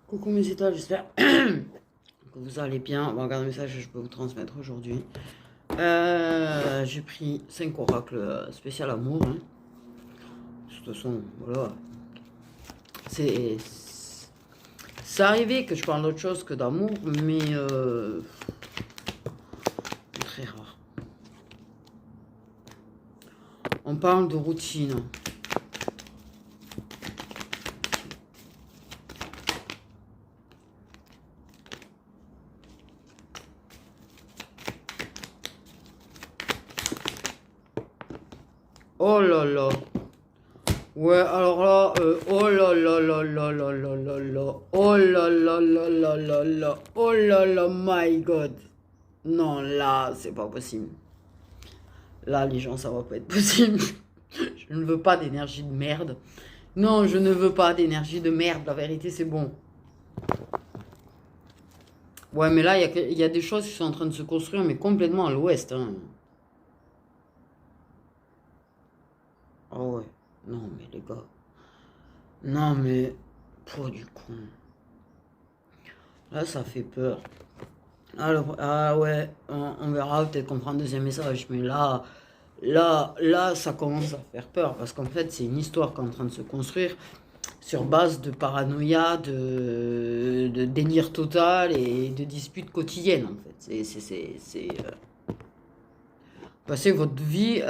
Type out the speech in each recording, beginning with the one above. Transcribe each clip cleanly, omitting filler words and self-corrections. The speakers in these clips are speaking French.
Coucou mes étoiles, j'espère que vous allez bien. On va regarder le message que je peux vous transmettre aujourd'hui. J'ai pris 5 oracles spécial amour. Hein. De toute façon, voilà. C'est arrivé que je parle d'autre chose que d'amour, mais très rare. On parle de routine. Oh là là. Ouais, alors là, oh là là là là là là là là. Oh là là là là là là. Oh là là, my God. Non, là, c'est pas possible. Là, les gens, ça va pas être possible. Je ne veux pas d'énergie de merde. Non, je ne veux pas d'énergie de merde. La vérité, c'est bon. Ouais, mais là, il y a des choses qui sont en train de se construire, mais complètement à l'ouest. Hein. Oh ouais. Non, mais les gars. Non, mais... Pour du con. Là, ça fait peur. Alors, ah ouais, on verra peut-être qu'on prend un deuxième message. Mais là, ça commence à faire peur. Parce qu'en fait, c'est une histoire qui est en train de se construire sur base de paranoïa, de délire total et de disputes quotidiennes, en fait. Passez votre vie...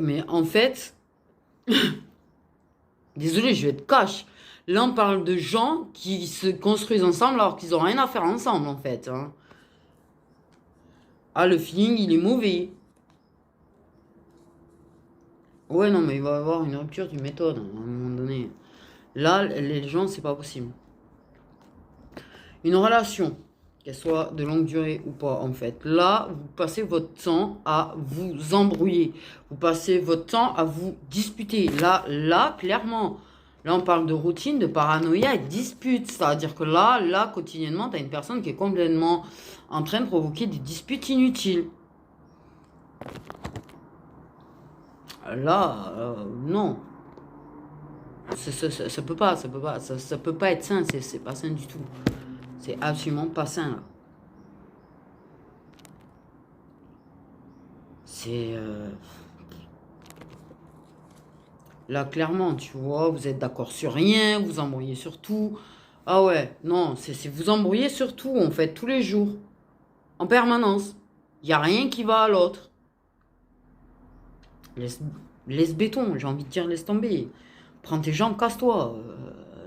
mais en fait... Désolé, je vais être cash. Là, on parle de gens qui se construisent ensemble alors qu'ils n'ont rien à faire ensemble, en fait. Hein. Ah, le feeling, il est mauvais. Ouais, non, mais il va y avoir une rupture d'une méthode, hein, à un moment donné. Là, les gens, c'est pas possible. Une relation, qu'elle soit de longue durée ou pas, en fait. Là, vous passez votre temps à vous embrouiller. Vous passez votre temps à vous disputer. Là, clairement... Là, on parle de routine, de paranoïa et de dispute. C'est-à-dire que là, quotidiennement, tu as une personne qui est complètement en train de provoquer des disputes inutiles. Là, non. Ça peut pas, ça peut pas être sain. C'est pas sain du tout. C'est absolument pas sain, là. C'est... Là, clairement, tu vois, vous êtes d'accord sur rien, vous embrouillez sur tout. Ah ouais, non, c'est vous embrouillez sur tout, en fait, tous les jours. En permanence. Il n'y a rien qui va à l'autre. Laisse béton, j'ai envie de dire laisse tomber. Prends tes jambes, casse-toi.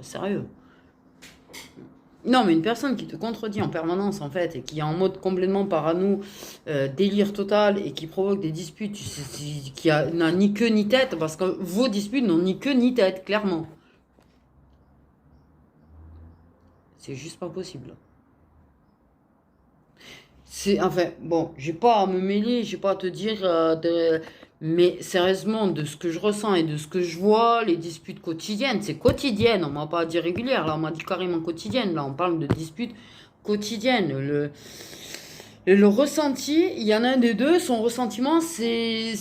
Sérieux. Non, mais une personne qui te contredit en permanence, en fait, et qui est en mode complètement parano, délire total, et qui provoque des disputes, qui n'a ni queue ni tête, parce que vos disputes n'ont ni queue ni tête, clairement. C'est juste pas possible. Enfin, bon, j'ai pas à me mêler, j'ai pas à te dire, mais sérieusement, de ce que je ressens et de ce que je vois, les disputes quotidiennes, c'est quotidienne, on m'a pas dit régulière, là, on m'a dit carrément quotidienne, là, on parle de disputes quotidiennes. Le ressenti, il y en a un des deux, son ressentiment, il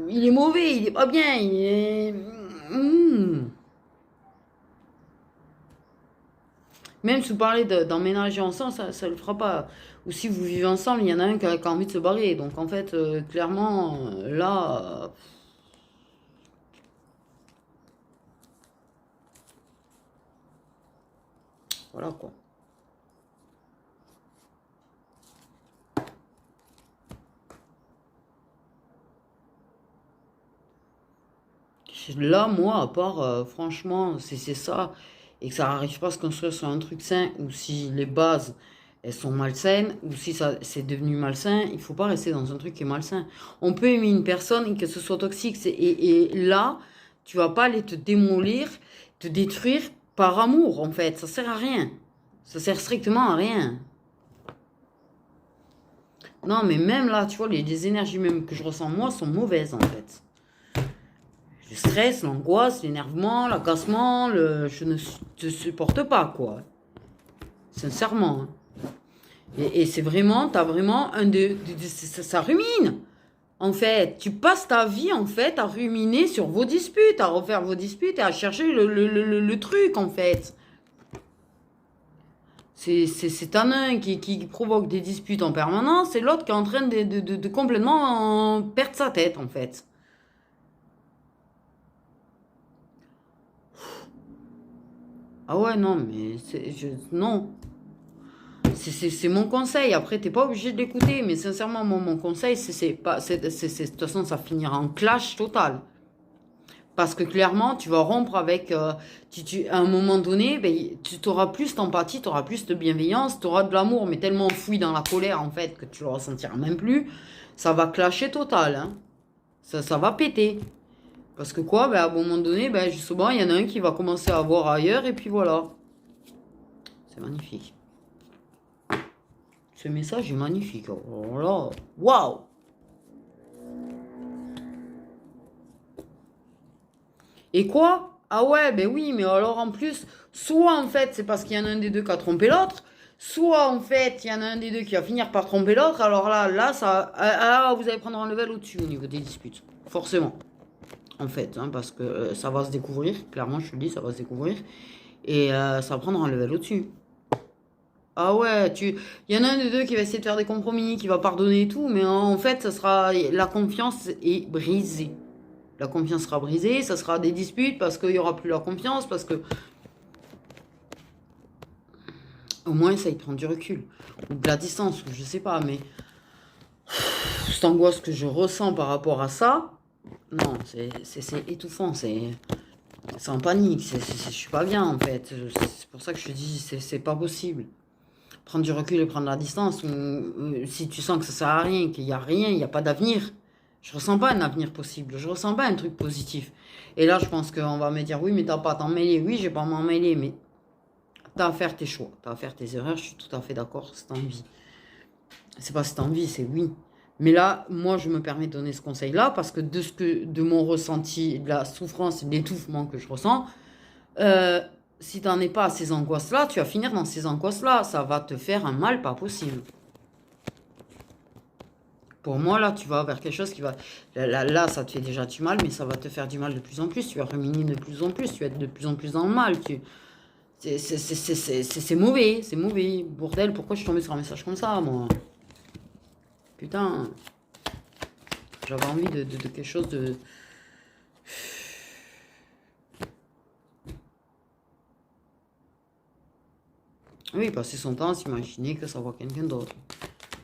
est mauvais, il est pas bien, il est... Même si vous parlez d'emménager ensemble, ça le fera pas. Ou si vous vivez ensemble, il y en a un qui a envie de se barrer. Donc en fait, clairement, là, voilà quoi. Là, moi, à part, franchement, c'est ça, et que ça n'arrive pas à se construire sur un truc sain, ou si les bases, elles sont malsaines, ou si ça c'est devenu malsain, il faut pas rester dans un truc qui est malsain. On peut aimer une personne et que ce soit toxique, et là, tu vas pas aller te démolir, te détruire par amour, en fait. Ça sert à rien. Ça sert strictement à rien. Non, mais même là, tu vois, les énergies même que je ressens moi sont mauvaises, en fait. Le stress, l'angoisse, l'énervement, l'agacement, je ne te supporte pas, quoi. Sincèrement. Hein. Et c'est vraiment, t'as vraiment ça rumine. En fait, tu passes ta vie, en fait, à ruminer sur vos disputes, à refaire vos disputes et à chercher le truc, en fait. t'en as un qui provoque des disputes en permanence et l'autre qui est en train de complètement perdre sa tête, en fait. Ah ouais, non, mais non. C'est mon conseil. Après, t'es pas obligé de l'écouter. Mais sincèrement, mon conseil, c'est pas. De toute façon, ça finira en clash total. Parce que clairement, tu vas rompre avec. À un moment donné, ben, tu auras plus d'empathie, tu auras plus de bienveillance, tu auras de l'amour, mais tellement enfoui dans la colère, en fait, que tu le ressentiras même plus. Ça va clasher total. Hein. Ça va péter. Parce que quoi, ben, à un moment donné, ben, justement, il y en a un qui va commencer à voir ailleurs, et puis voilà. C'est magnifique. Ce message est magnifique. Oh là, waouh! Et quoi? Ah ouais, ben oui, mais alors en plus, soit en fait c'est parce qu'il y en a un des deux qui a trompé l'autre, soit en fait il y en a un des deux qui va finir par tromper l'autre, alors là, ça, vous allez prendre un level au-dessus au niveau des disputes. Forcément. En fait, hein, parce que ça va se découvrir, clairement je te le dis, ça va se découvrir. Et ça va prendre un level au-dessus. Ah ouais, il y en a un des deux qui va essayer de faire des compromis, qui va pardonner et tout, mais en fait, la confiance est brisée. La confiance sera brisée, ça sera des disputes parce qu'il n'y aura plus la confiance, parce que au moins ça, il prend du recul. Ou de la distance, ou je sais pas, mais cette angoisse que je ressens par rapport à ça, non, c'est étouffant, c'est en panique, je suis pas bien en fait. C'est pour ça que je te dis, c'est pas possible. Prendre du recul et prendre la distance, si tu sens que ça sert à rien, qu'il n'y a rien, il n'y a pas d'avenir. Je ressens pas un avenir possible, je ressens pas un truc positif. Et là, je pense qu'on va me dire, oui, mais t'as pas à t'en mêler. Oui, j'ai pas à m'en mêler, mais t'as à faire tes choix, t'as à faire tes erreurs, je suis tout à fait d'accord, c'est envie. C'est pas cette envie, c'est oui. Mais là, moi, je me permets de donner ce conseil-là parce que de mon ressenti, de la souffrance et de l'étouffement que je ressens, si t'en es pas à ces angoisses-là, tu vas finir dans ces angoisses-là. Ça va te faire un mal pas possible. Pour moi, là, tu vas vers quelque chose qui va... Là, ça te fait déjà du mal, mais ça va te faire du mal de plus en plus. Tu vas ruminer de plus en plus. Tu vas être de plus en plus dans le mal. C'est mauvais. C'est mauvais. Bordel, pourquoi je suis tombée sur un message comme ça, moi? Putain. J'avais envie de quelque chose de... Oui, passer son temps à s'imaginer que ça va quelqu'un d'autre.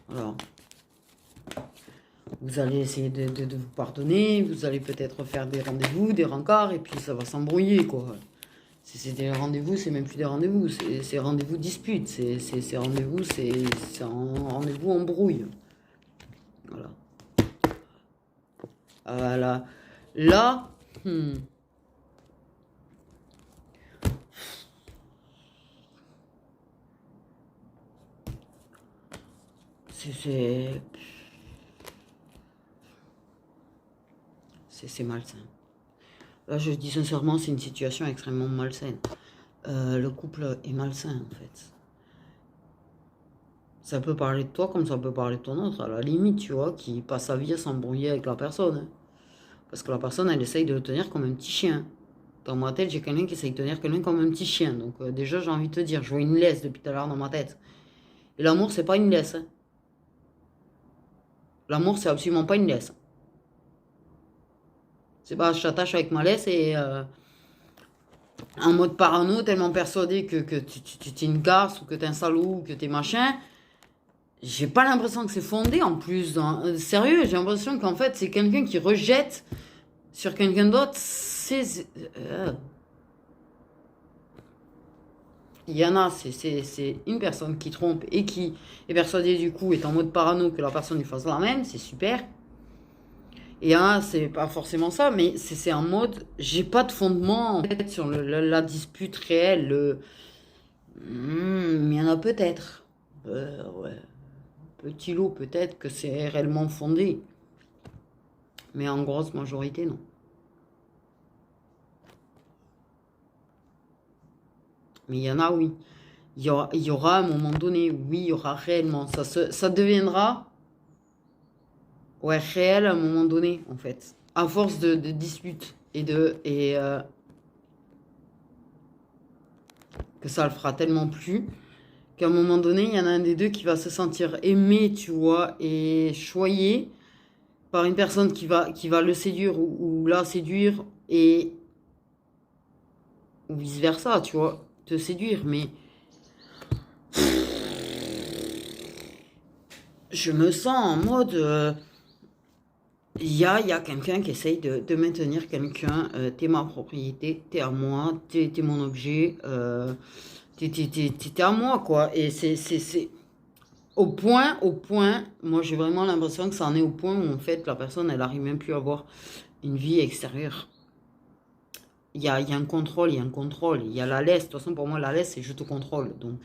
Voilà. Vous allez essayer de vous pardonner, vous allez peut-être faire des rendez-vous, des rencarts, et puis ça va s'embrouiller, quoi. Si c'est des rendez-vous, c'est même plus des rendez-vous, c'est rendez-vous dispute, c'est rendez-vous, c'est un rendez-vous embrouille. Voilà. Voilà. Là, c'est malsain. Là, je dis sincèrement, c'est une situation extrêmement malsaine. Le couple est malsain, en fait. Ça peut parler de toi comme ça peut parler de ton autre, à la limite, tu vois, qui passe sa vie à s'embrouiller avec la personne. Hein. Parce que la personne, elle essaye de le tenir comme un petit chien. Dans ma tête, j'ai quelqu'un qui essaye de tenir quelqu'un comme un petit chien. Donc déjà, j'ai envie de te dire, je vois une laisse depuis tout à l'heure dans ma tête. Et l'amour, c'est pas une laisse. Hein. L'amour, c'est absolument pas une laisse. C'est pas, je t'attache avec ma laisse et en mode parano, tellement persuadé que tu es une garce ou que t'es un salaud ou que t'es machin. J'ai pas l'impression que c'est fondé en plus. Sérieux, j'ai l'impression qu'en fait, c'est quelqu'un qui rejette sur quelqu'un d'autre. Il y en a, c'est une personne qui trompe et qui est persuadée du coup, est en mode parano que la personne lui fasse la même, c'est super. Et il y en a, c'est pas forcément ça, mais c'est en mode, j'ai pas de fondement en fait sur la dispute réelle. Mais il y en a peut-être. Ouais. Petit lot, peut-être que c'est réellement fondé. Mais en grosse majorité, non. Mais il y en a, oui. Il y aura à un moment donné, oui, il y aura réellement. Ça deviendra ouais, réel à un moment donné, en fait. À force de disputes que ça le fera tellement plus qu'à un moment donné, il y en a un des deux qui va se sentir aimé, tu vois, et choyé par une personne qui va le séduire ou la séduire, et ou vice-versa, tu vois, te séduire. Mais je me sens en mode... il y a quelqu'un qui essaye de maintenir quelqu'un. T'es ma propriété, t'es à moi, t'es mon objet, t'es à moi, quoi. Et c'est au point, moi j'ai vraiment l'impression que ça en est au point où en fait la personne, elle arrive même plus à avoir une vie extérieure. Il y a un contrôle, il y a un contrôle. Il y a la laisse. De toute façon, pour moi, la laisse, c'est je te contrôle. Donc,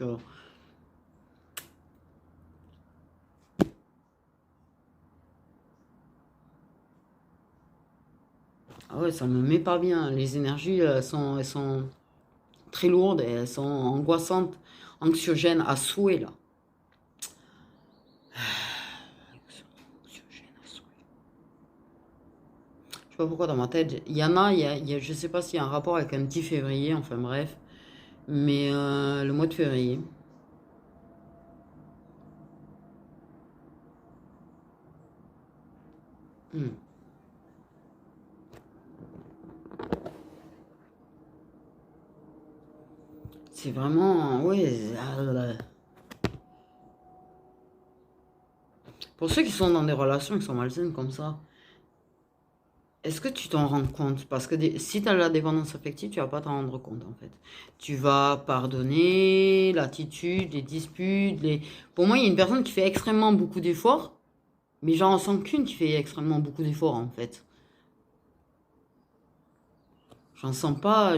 ah ouais, ça me met pas bien. Les énergies, elles sont très lourdes et elles sont angoissantes, anxiogènes à souhait, là. Anxiogènes à souhait. Je sais pas pourquoi dans ma tête, il y en a, je sais pas s'il y a un rapport avec un 10 février, enfin bref, mais le mois de février. Hmm. C'est vraiment, ouais. Pour ceux qui sont dans des relations qui sont malsaines comme ça, est-ce que tu t'en rends compte? Parce que si tu as la dépendance affective, tu vas pas t'en rendre compte en fait. Tu vas pardonner l'attitude, les disputes. Pour moi, il y a une personne qui fait extrêmement beaucoup d'efforts, mais j'en ressens qu'une qui fait extrêmement beaucoup d'efforts en fait. Je sens pas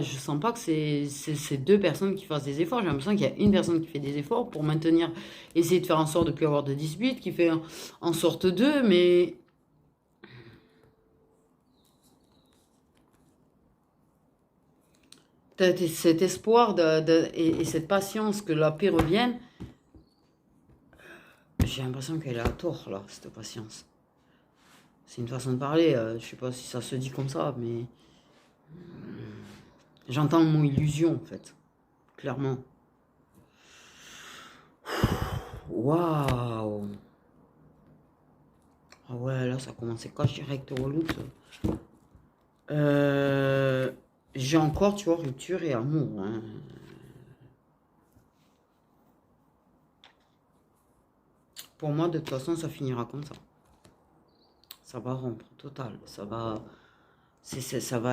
que c'est deux personnes qui fassent des efforts. J'ai l'impression qu'il y a une personne qui fait des efforts pour maintenir, essayer de faire en sorte de ne plus avoir de disputes, qui fait en sorte d'eux, mais cet espoir et cette patience que la paix revienne, j'ai l'impression qu'elle est à tort, là, cette patience. C'est une façon de parler, je sais pas si ça se dit comme ça, mais j'entends le mot illusion, en fait, clairement. Waouh! Ah ouais, là, ça commençait quand direct au relou, ça. Euh, j'ai encore, tu vois, rupture et amour, hein. Pour moi, de toute façon, ça finira comme ça. Ça va rompre, total. Ça va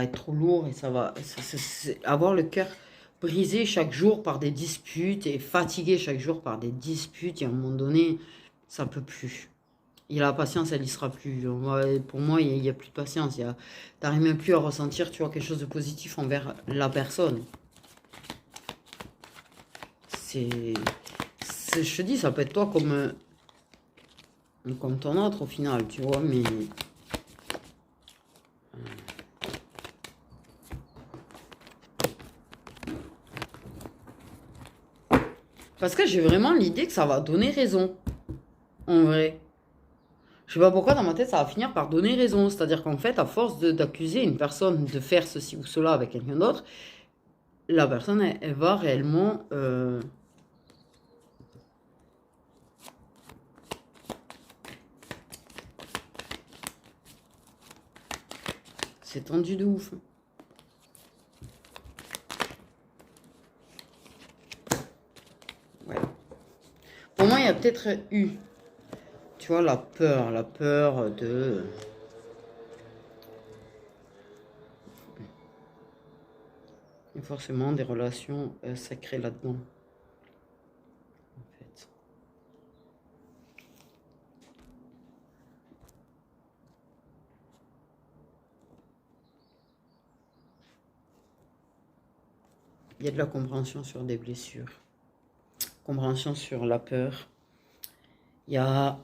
être trop lourd et ça va avoir le cœur brisé chaque jour par des disputes et fatigué chaque jour par des disputes. Et à un moment donné, ça peut plus. Et la patience, elle y sera plus. Pour moi, il y a plus de patience. T'arrives même plus à ressentir, tu vois, quelque chose de positif envers la personne. C'est, je te dis, ça peut être toi comme ton autre au final, tu vois, mais parce que j'ai vraiment l'idée que ça va donner raison, en vrai. Je sais pas pourquoi dans ma tête ça va finir par donner raison. C'est-à-dire qu'en fait, à force d'accuser une personne de faire ceci ou cela avec quelqu'un d'autre, la personne, elle va réellement s'étendre de ouf. Ouais. Pour moi, il y a peut-être eu, tu vois, la peur de... Et forcément des relations sacrées là-dedans, en fait. Il y a de la compréhension sur des blessures, compréhension sur la peur. Il y a...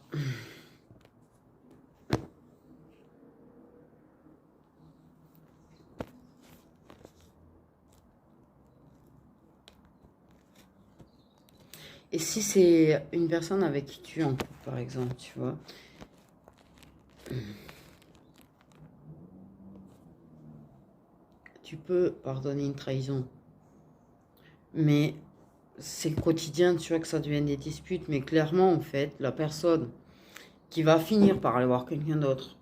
Et si c'est une personne avec qui tu es en couple, par exemple, tu vois, tu peux pardonner une trahison, mais c'est quotidien, tu vois, que ça devient des disputes, mais clairement, en fait, la personne qui va finir par aller voir quelqu'un d'autre.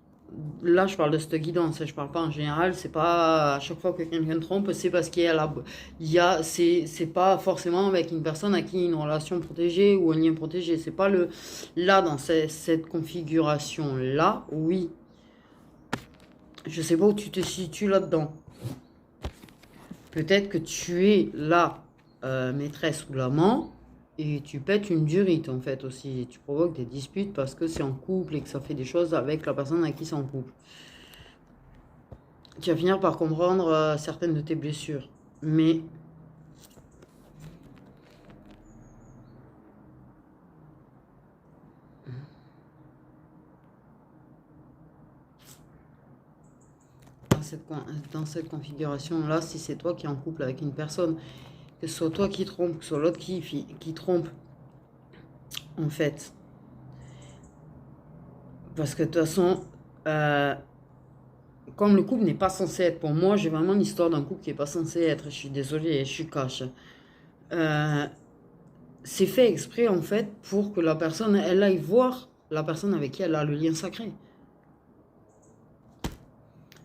Là, je parle de cette guidance, je parle pas en général, c'est pas à chaque fois que quelqu'un trompe, c'est parce c'est pas forcément avec une personne à qui il y a une relation protégée ou un lien protégé. C'est pas le, là, dans cette configuration-là, oui. Je sais pas où tu te situes là-dedans. Peut-être que tu es la maîtresse ou l'amant et tu pètes une durite en fait aussi. Tu provoques des disputes parce que c'est en couple et que ça fait des choses avec la personne avec qui c'est en couple. Tu vas finir par comprendre certaines de tes blessures. Mais dans cette configuration-là, si c'est toi qui es en couple avec une personne, que ce soit toi qui trompe, que ce soit l'autre qui trompe, en fait. Parce que de toute façon, comme le couple n'est pas censé être, pour moi, j'ai vraiment l'histoire d'un couple qui n'est pas censé être, je suis désolée, je suis cash. C'est fait exprès, en fait, pour que la personne, elle aille voir la personne avec qui elle a le lien sacré.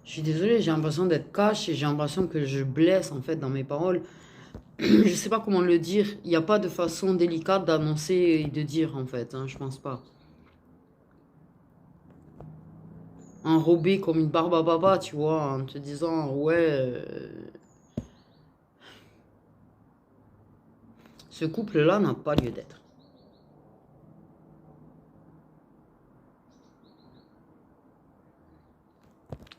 Je suis désolée, j'ai l'impression d'être cash et j'ai l'impression que je blesse, en fait, dans mes paroles. Je sais pas comment le dire. Il n'y a pas de façon délicate d'annoncer et de dire, en fait, hein, je pense pas. Enrobé comme une barbe à baba, tu vois, en te disant, ouais, ce couple-là n'a pas lieu d'être.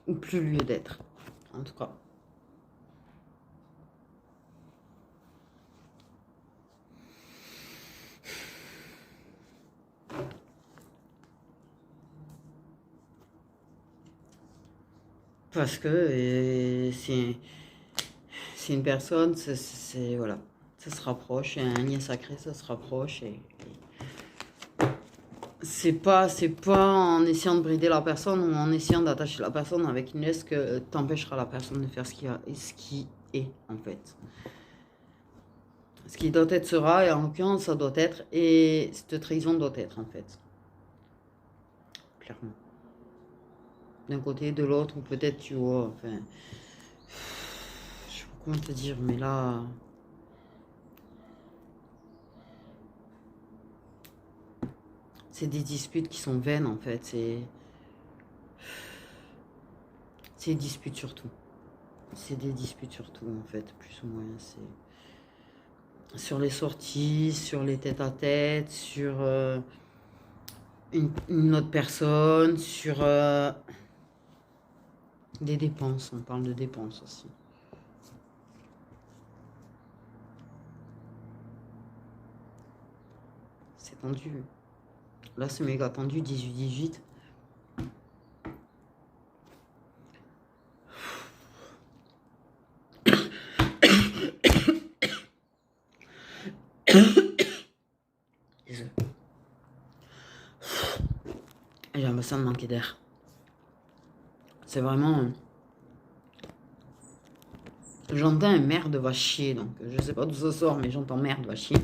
Ou plus lieu d'être, en tout cas. Parce que c'est une personne, voilà, ça se rapproche, il y a un lien sacré, ça se rapproche c'est pas en essayant de brider la personne ou en essayant d'attacher la personne avec une laisse que t'empêchera la personne de faire ce qui est en fait. Ce qui doit être sera, et en l'occurrence ça doit être, et cette trahison doit être en fait. Clairement. D'un côté, de l'autre, ou peut-être tu vois, enfin. Je sais pas comment te dire, mais là. C'est des disputes qui sont vaines en fait. C'est des disputes surtout. C'est des disputes surtout en fait, plus ou moins. C'est sur les sorties, sur les tête-à-tête, sur une autre personne, sur des dépenses. On parle de dépenses aussi. C'est tendu. Là, c'est méga tendu, 18-18. Désolé. J'ai l'impression de manquer d'air. C'est vraiment... J'entends un merde va chier, donc je sais pas d'où ça sort, mais j'entends merde va chier.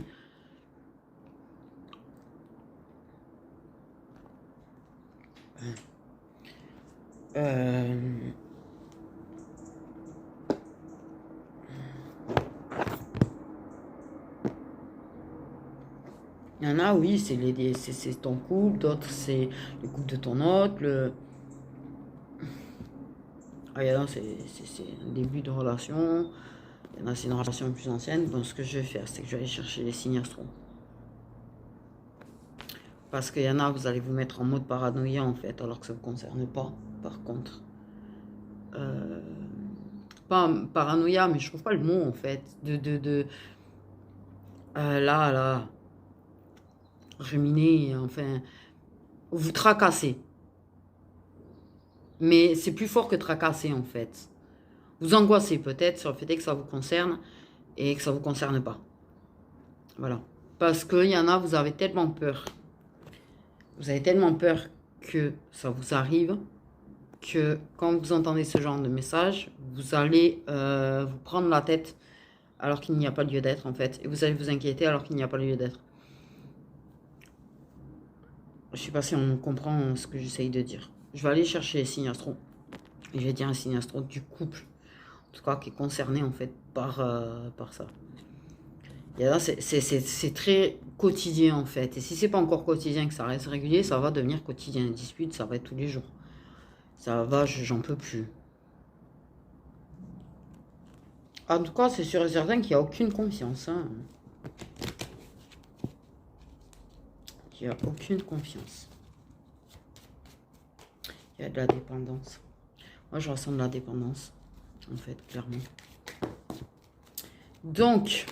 Il y en a, oui, c'est ton couple, d'autres c'est le couple de ton autre. Ah, il y en a, c'est un début de relation. Il y en a, c'est une relation plus ancienne. Donc, ce que je vais faire, c'est que je vais aller chercher les signes astro. Parce qu'il y en a, vous allez vous mettre en mode paranoïa, en fait, alors que ça ne vous concerne pas, par contre. Pas paranoïa, mais je trouve pas le mot, en fait. Là, ruminer, enfin, vous tracassez. Mais c'est plus fort que tracasser, en fait. Vous angoissez peut-être sur le fait que ça vous concerne et que ça vous concerne pas. Voilà. Parce qu'il y en a, vous avez tellement peur. Vous avez tellement peur que ça vous arrive que quand vous entendez ce genre de message, vous allez vous prendre la tête alors qu'il n'y a pas lieu d'être, en fait. Et vous allez vous inquiéter alors qu'il n'y a pas lieu d'être. Je sais pas si on comprend ce que j'essaye de dire. Je vais aller chercher les signes astro. Et je vais dire un signe astro du couple. En tout cas, qui est concerné, en fait, par ça. Et là, c'est très quotidien, en fait. Et si c'est pas encore quotidien, que ça reste régulier, ça va devenir quotidien. Les disputes, ça va être tous les jours. Ça va, j'en peux plus. En tout cas, c'est sûr et certain qu'il n'y a aucune confiance. Hein. Il n'y a aucune confiance. Il y a de la dépendance. Moi, je ressens de la dépendance, en fait, clairement. Donc,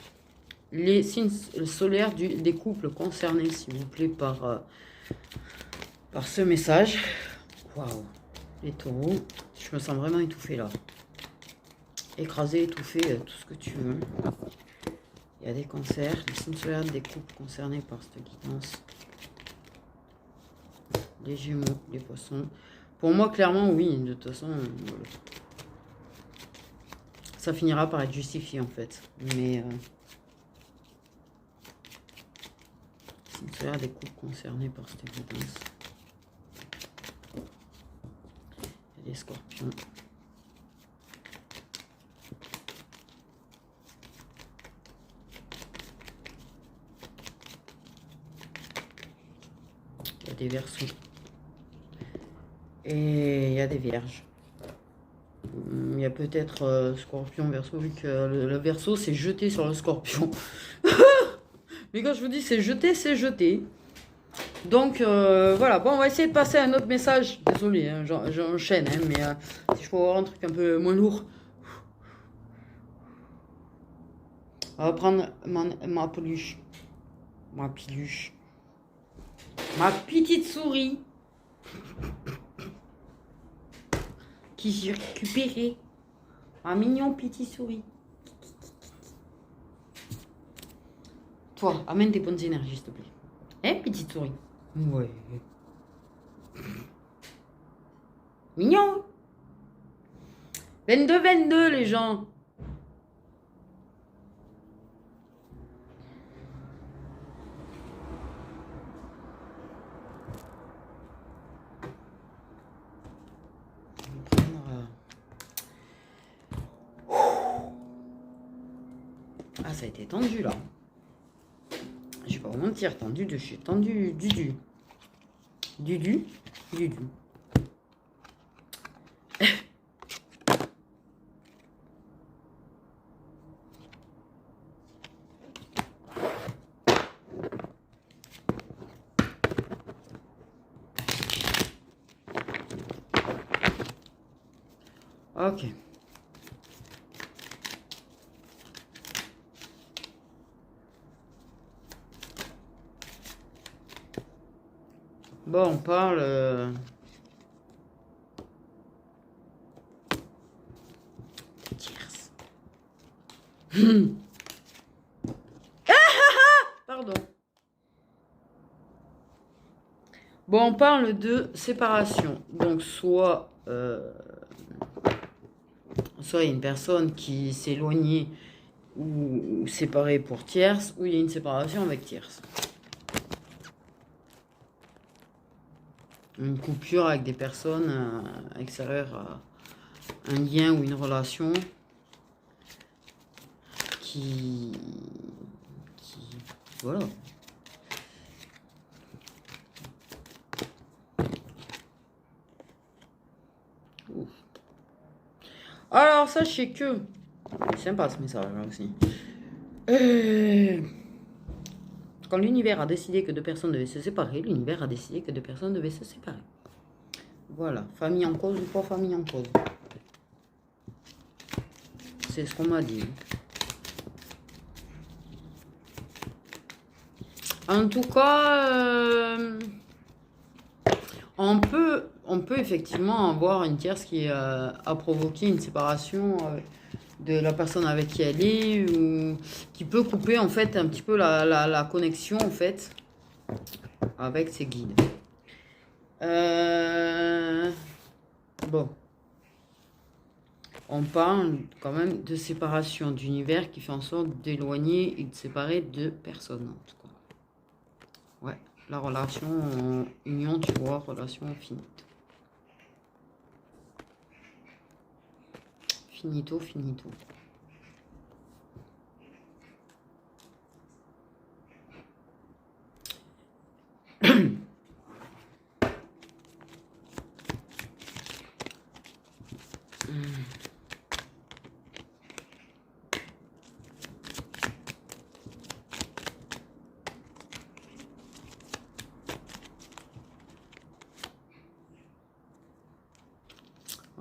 les signes solaires des couples concernés, s'il vous plaît, par ce message. Waouh, les taureaux. Je me sens vraiment étouffée, là. Écrasé, étouffé, tout ce que tu veux. Il y a des cancers, les signes solaires des couples concernés par cette guidance. Les gémeaux, les poissons. Pour moi, clairement, oui. De toute façon, ça finira par être justifié, en fait. Mais signes solaires des couples concernés par cette guidance. Il y a des scorpions. Il y a des verseaux. Et il y a des vierges. Il y a peut-être scorpion, verseau, vu que le verseau s'est jeté sur le scorpion. Mais quand je vous dis c'est jeté, c'est jeté. Donc voilà, bon, on va essayer de passer à un autre message. Désolé, hein, j'enchaîne, hein, mais si je peux avoir un truc un peu moins lourd. On va prendre ma peluche. Ma piluche. Ma petite souris. Qui j'ai récupéré. Un mignon petit souris. Toi, amène des bonnes énergies, s'il te plaît. Hein, petite souris? Ouais. Mignon. 22, les gens. Ah, ça a été tendu, là. Je vais pas vous mentir, tendu de chez tendu du. Ok. Bon, on parle... Tierce. Pardon. Bon, on parle de séparation. Donc, soit il y a une personne qui s'est éloignée ou séparée pour tierce, ou il y a une séparation avec tierce. Une coupure avec des personnes extérieures à un lien ou une relation qui voilà. Ouf. Alors, sachez que... C'est sympa ce message-là aussi. Quand l'univers a décidé que deux personnes devaient se séparer, l'univers a décidé que deux personnes devaient se séparer. Voilà. Famille en cause ou pas famille en cause. C'est ce qu'on m'a dit. En tout cas, on peut effectivement avoir une tierce qui a provoqué une séparation de la personne avec qui elle est, ou qui peut couper en fait un petit peu la connexion en fait avec ses guides. Bon. On parle quand même de séparation d'univers qui fait en sorte d'éloigner et de séparer deux personnes. En tout cas. Ouais, la relation en union, tu vois, relation finite. Finito, finito.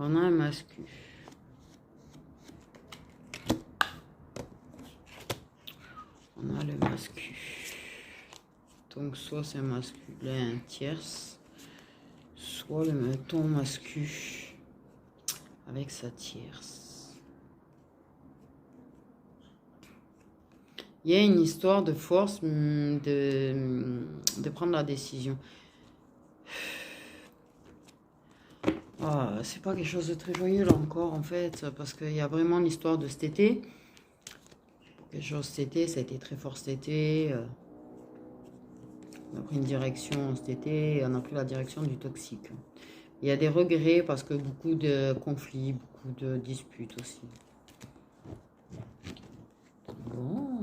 On a un mascu. On a le mascu. Donc soit c'est un masculin tierce, soit ton mascu avec sa tierce. Il y a une histoire de force de prendre la décision. Ah, c'est pas quelque chose de très joyeux là encore en fait, parce qu'il y a vraiment l'histoire de cet été. Quelque chose cet été, ça a été très fort cet été. On a pris une direction cet été, on a pris la direction du toxique. Il y a des regrets parce que beaucoup de conflits, beaucoup de disputes aussi. Bon.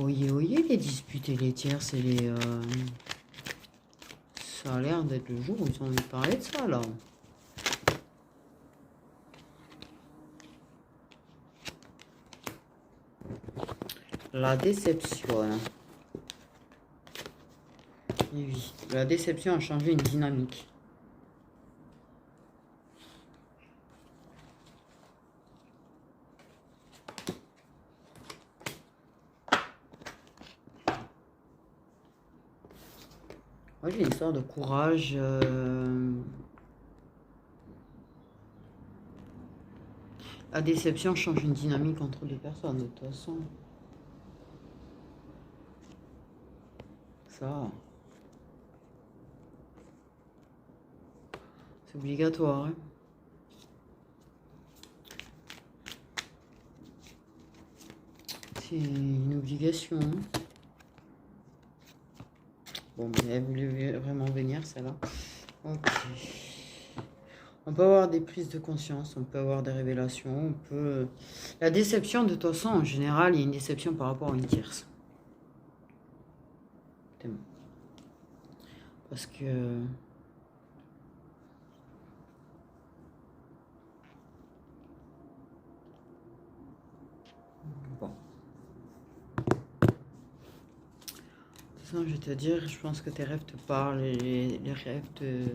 Oyez, les disputes et les tierces et les... Ça a l'air d'être le jour où ils ont envie de parler de ça, là. La déception. Oui, la déception a changé une dynamique. Moi, j'ai une histoire de courage. La déception change une dynamique entre deux personnes, de toute façon. Ça. C'est obligatoire. Hein. C'est une obligation. Hein. Bon, mais elle voulait vraiment venir, celle-là. Ok. On peut avoir des prises de conscience, on peut avoir des révélations, on peut... La déception, de toute façon, en général, il y a une déception par rapport à une tierce. Parce que... Bon. Je vais te dire, je pense que tes rêves te parlent et les rêves te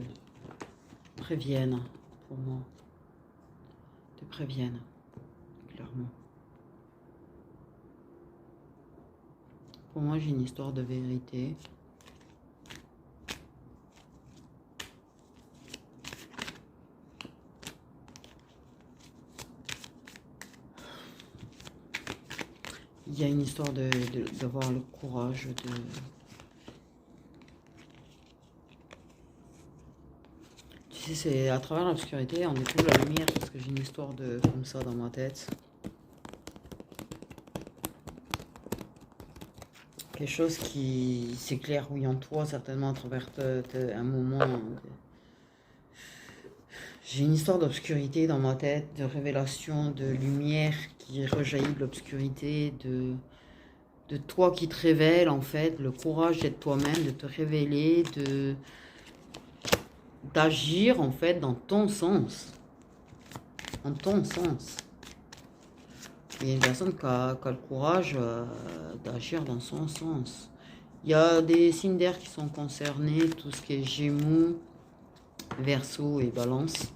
préviennent, pour moi. Te préviennent, clairement. Pour moi, j'ai une histoire de vérité. Il y a une histoire d'avoir le courage de... Tu sais, c'est à travers l'obscurité, on découvre la lumière, parce que j'ai une histoire de comme ça dans ma tête. Quelque chose qui s'éclaire, oui, en toi, certainement, à travers un moment. J'ai une histoire d'obscurité dans ma tête, de révélation, de lumière qui rejaillit de l'obscurité, de toi qui te révèle, en fait, le courage d'être toi-même, de te révéler, d'agir, en fait, dans ton sens. En ton sens. Il y a une personne qui a le courage d'agir dans son sens. Il y a des signes d'air qui sont concernés, tout ce qui est Gémeaux, Verseau et Balance.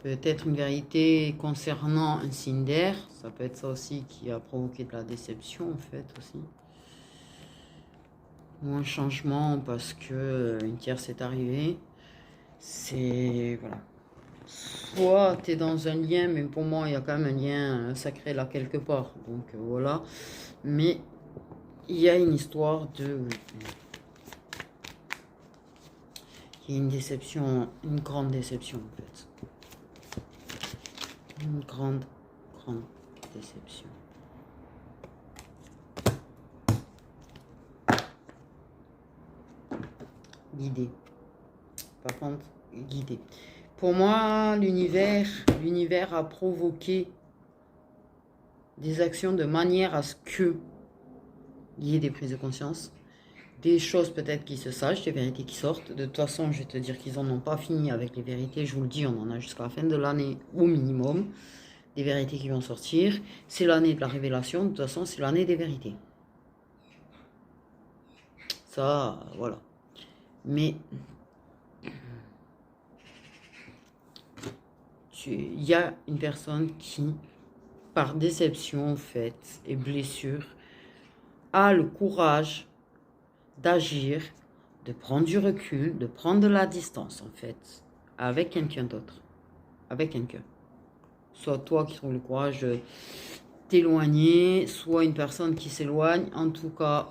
Peut-être une vérité concernant un signe d'air. Ça peut être ça aussi qui a provoqué de la déception, en fait, aussi. Ou un changement parce que une tierce est arrivée. C'est... Voilà. Soit tu es dans un lien, mais pour moi, il y a quand même un lien sacré là quelque part. Donc voilà. Mais il y a une histoire de... Il y a une déception, une grande déception en fait. Une grande déception. Guidé. Par contre, guidé. Pour moi, l'univers a provoqué des actions de manière à ce que il y ait des prises de conscience, des choses peut-être qui se sachent, des vérités qui sortent. De toute façon, je vais te dire qu'ils n'en ont pas fini avec les vérités. Je vous le dis, on en a jusqu'à la fin de l'année au minimum. Des vérités qui vont sortir. C'est l'année de la révélation. De toute façon, c'est l'année des vérités. Ça, voilà. Mais il y a une personne qui, par déception en fait, et blessure, a le courage d'agir, de prendre du recul, de prendre de la distance en fait, avec quelqu'un d'autre. Avec quelqu'un. Soit toi qui trouves le courage de t'éloigner, soit une personne qui s'éloigne. En tout cas,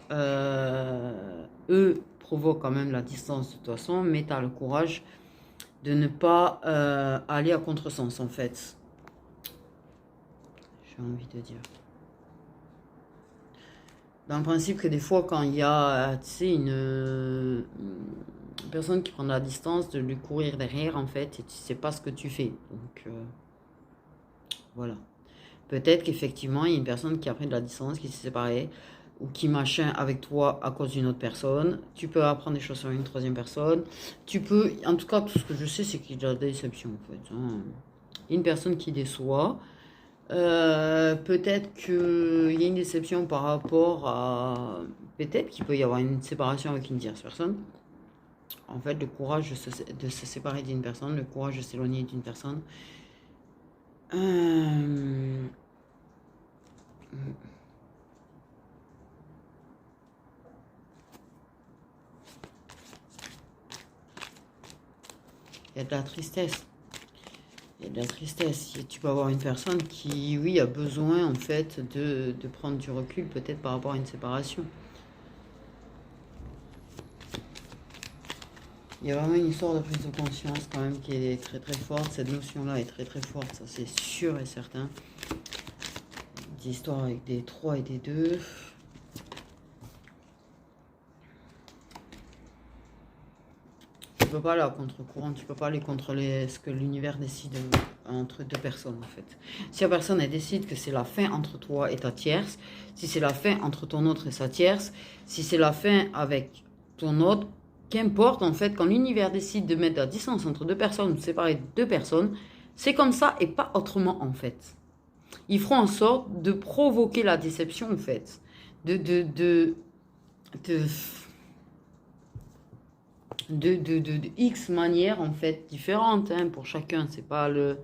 eux provoquent quand même la distance de toute façon, mais tu as le courage de ne pas aller à contresens en fait. J'ai envie de dire. Dans le principe que des fois quand il y a, tu sais, une personne qui prend de la distance, de lui courir derrière en fait, et tu sais pas ce que tu fais. Donc voilà. Peut-être qu'effectivement, il y a une personne qui a pris de la distance, qui s'est séparée, ou qui machin avec toi à cause d'une autre personne. Tu peux apprendre des choses sur une troisième personne. Tu peux, en tout cas, tout ce que je sais, c'est qu'il y a de la déception, en fait. Une personne qui déçoit. Peut-être qu'il y a une déception par rapport à... Peut-être qu'il peut y avoir une séparation avec une tierce personne. En fait, le courage de se séparer d'une personne, le courage de s'éloigner d'une personne. Il y a de la tristesse. Il y a de la tristesse. Tu peux avoir une personne qui, oui, a besoin en fait de prendre du recul peut-être par rapport à une séparation. Il y a vraiment une histoire de prise de conscience quand même qui est très très forte. Cette notion-là est très très forte, ça c'est sûr et certain. Des histoires avec des 3 et des 2. Tu peux pas aller à contre-courant, tu peux pas aller contre ce que l'univers décide entre deux personnes en fait. Si la personne elle décide que c'est la fin entre toi et ta tierce, si c'est la fin entre ton autre et sa tierce, si c'est la fin avec ton autre, qu'importe en fait, quand l'univers décide de mettre la distance entre deux personnes, de séparer deux personnes, c'est comme ça et pas autrement en fait. Ils feront en sorte de provoquer la déception en fait, de X manières en fait différentes hein, pour chacun, c'est pas le...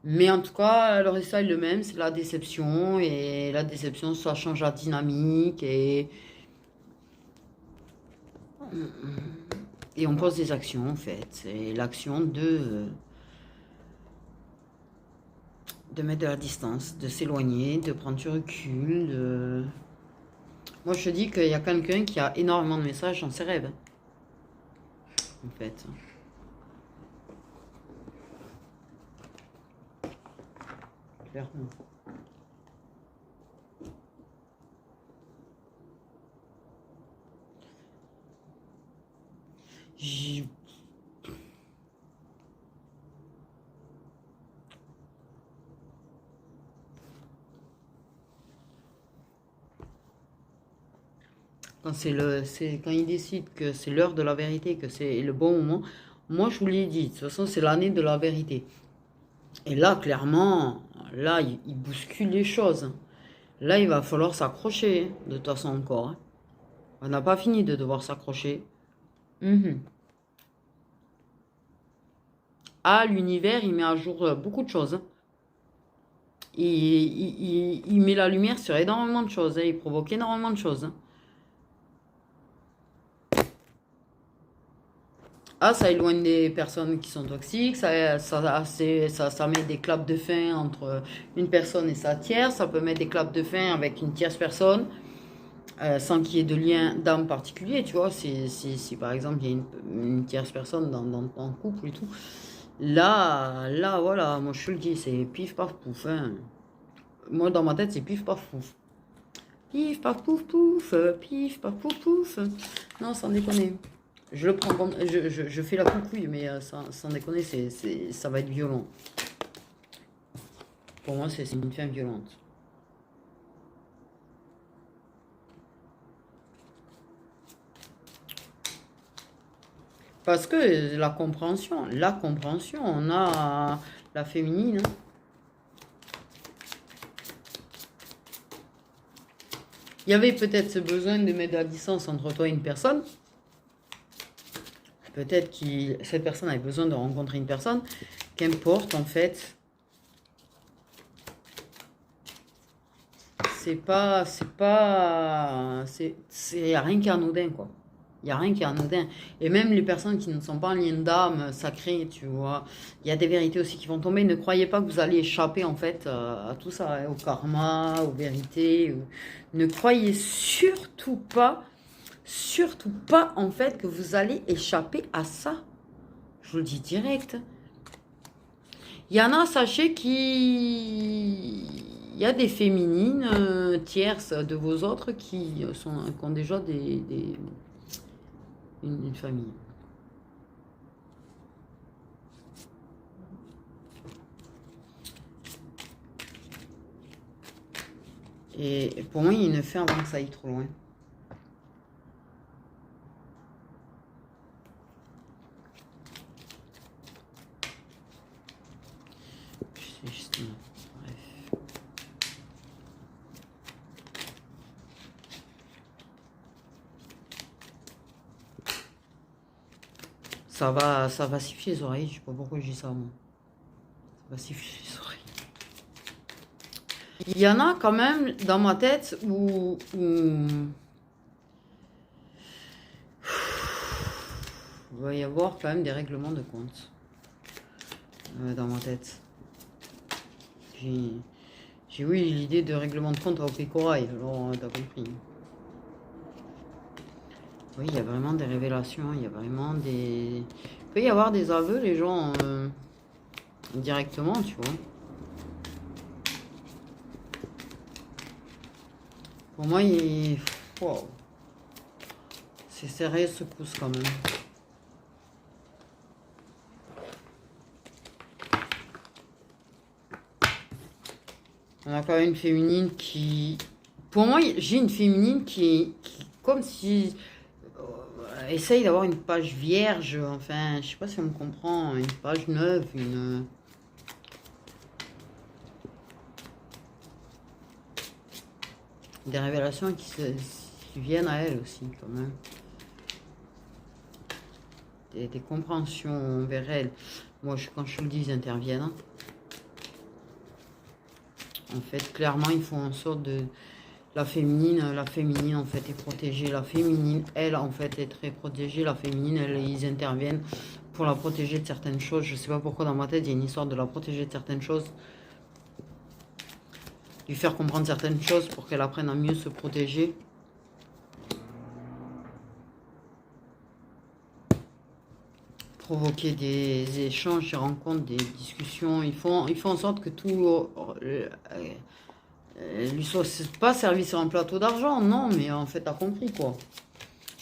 Mais en tout cas, le résultat est le même, c'est la déception, et la déception, ça change la dynamique, et on pose des actions en fait, c'est l'action de mettre de la distance, de s'éloigner, de prendre du recul, Moi je te dis qu'il y a quelqu'un qui a énormément de messages dans ses rêves, en fait. Clairement. Quand il décide que c'est l'heure de la vérité, que c'est le bon moment, moi je vous l'ai dit, de toute façon c'est l'année de la vérité. Et là, clairement, là, il bouscule les choses. Là, il va falloir s'accrocher, de toute façon encore. Hein. On n'a pas fini de devoir s'accrocher. Ah, l'univers, il met à jour beaucoup de choses. Hein. Il met la lumière sur énormément de choses. Hein. Il provoque énormément de choses. Hein. Ah, ça éloigne des personnes qui sont toxiques, ça met des claps de fin entre une personne et sa tierce, ça peut mettre des claps de fin avec une tierce personne. sans qu'il y ait de lien d'âme particulier, tu vois. Si par exemple il y a une tierce personne dans le couple et tout, là, voilà, moi je te le dis, c'est pif paf pouf, hein. Moi dans ma tête c'est pif paf pouf. Pif paf pouf pouf, pif paf pouf pouf. Non, sans déconner. Je le prends comme. Je fais la coucouille, mais sans déconner, ça va être violent. Pour moi, c'est une fin violente. Parce que la compréhension, on a la féminine. Hein. Il y avait peut-être ce besoin de mettre la distance entre toi et une personne. Peut-être que cette personne avait besoin de rencontrer une personne. Qu'importe, en fait. C'est rien qui est anodin, quoi. Il n'y a rien qui est anodin. Et même les personnes qui ne sont pas en lien d'âme sacrée, tu vois, il y a des vérités aussi qui vont tomber. Ne croyez pas que vous allez échapper, en fait, à tout ça, hein, au karma, aux vérités. Ne croyez surtout pas, en fait, que vous allez échapper à ça. Je vous le dis direct. Il y en a, sachez qu'il y a des féminines tierces de vos autres qui ont déjà une famille. Et pour moi, il y a une fin avant que ça aille trop loin. C'est juste... Bref. Ça va siffler les oreilles. Je sais pas pourquoi je dis ça, moi. Ça va siffler les oreilles. Il y en a quand même dans ma tête où il va y avoir quand même des règlements de compte dans ma tête. J'ai oui l'idée de règlement de compte au Corail, alors t'as compris. Oui, il y a vraiment des révélations, il y a vraiment des... Il peut y avoir des aveux, les gens, directement, tu vois. Pour moi, wow. C'est sérieux secousse quand même. On a quand même une féminine qui... Pour moi, j'ai une féminine qui comme si... essaye d'avoir une page vierge, enfin, je sais pas si on me comprend, une page neuve, des révélations qui viennent à elle aussi, quand même. Des compréhensions vers elle. Moi, quand je le dis, ils interviennent. Hein. En fait, clairement, ils font en sorte de... La féminine, en fait, est protégée. La féminine, elle, en fait, est très protégée. La féminine, ils interviennent pour la protéger de certaines choses. Je sais pas pourquoi, dans ma tête, il y a une histoire de la protéger de certaines choses. Lui faire comprendre certaines choses pour qu'elle apprenne à mieux se protéger. Provoquer des échanges, des rencontres, des discussions. Ils font en sorte que tout lui soit pas servi sur un plateau d'argent, non, mais en fait, t'as compris quoi.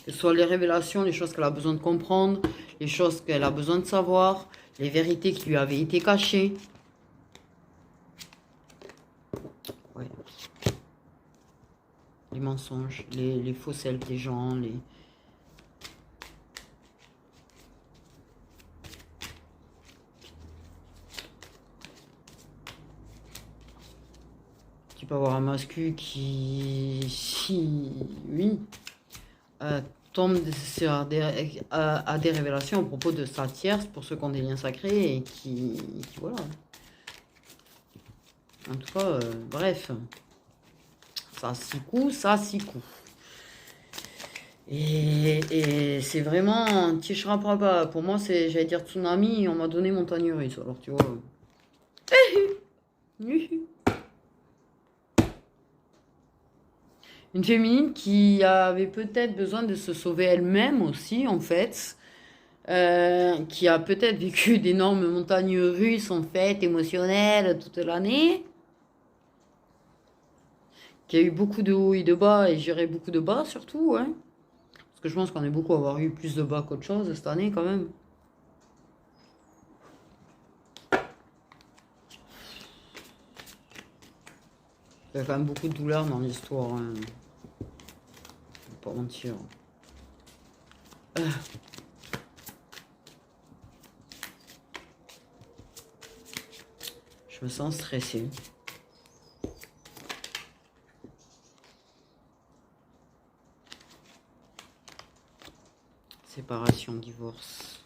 Que ce soit les révélations, les choses qu'elle a besoin de comprendre, les choses qu'elle a besoin de savoir, les vérités qui lui avaient été cachées. Ouais. Les mensonges, les faussettes des gens, les... Tu peux avoir un mascu qui, oui, tombe à des révélations à propos de sa tierce pour ceux qui ont des liens sacrés et qui voilà. En tout cas, bref, ça s'y coud, ça s'y coud. Et c'est vraiment Tishrapapa. Pour moi, c'est, j'allais dire tsunami, on m'a donné montagne russe. Alors tu vois. Une féminine qui avait peut-être besoin de se sauver elle-même aussi, en fait. Qui a peut-être vécu d'énormes montagnes russes, en fait, émotionnelles toute l'année. Qui a eu beaucoup de hauts et de bas, et j'irai beaucoup de bas surtout, hein. Parce que je pense qu'on est beaucoup à avoir eu plus de bas qu'autre chose cette année, quand même. Il y a quand même beaucoup de douleur dans l'histoire, hein. Je vais pas mentir. Je me sens stressée. Séparation, divorce.